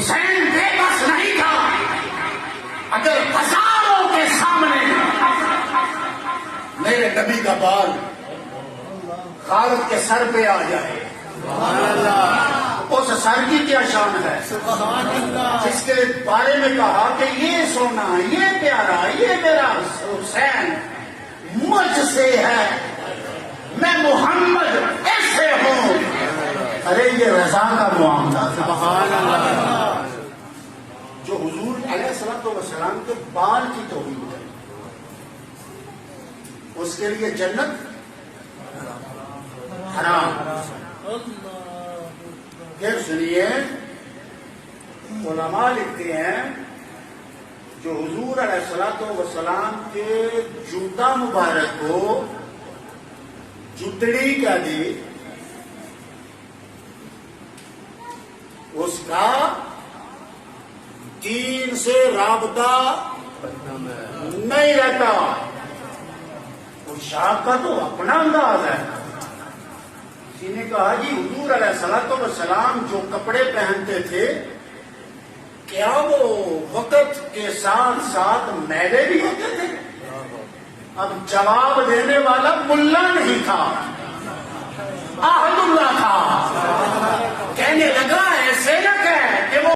حسین بے بس نہیں تھا. اگر ہزاروں کے سامنے میرے نبی کا بال خالد کے سر پہ آ جائے، اس سر کی کیا شان ہے جس کے بارے میں کہا کہ یہ سونا، یہ پیارا، یہ میرا حسین مجھ سے ہے، میں محمد ایسے ہوں. ارے یہ رضا کا معاملہ تھا جو حضور علیہ الصلوۃ والسلام کے بال کی توہین ہے. اس کے لیے جنت حرام. پھر سنیے، علماء لکھتے ہیں جو حضور علیہ الصلوۃ والسلام کے جوتا مبارک کو جوتڑی کا دی، اس کا دین سے رابطہ نہیں رہتا. پوشاک کا تو اپنا انداز ہے. کسی نے کہا جی حضور علیہ الصلوۃ والسلام جو کپڑے پہنتے تھے کیا وہ وقت کے ساتھ ساتھ میلے بھی ہوتے تھے؟ اب جواب دینے والا ملا نہیں تھا، احد اللہ تھا.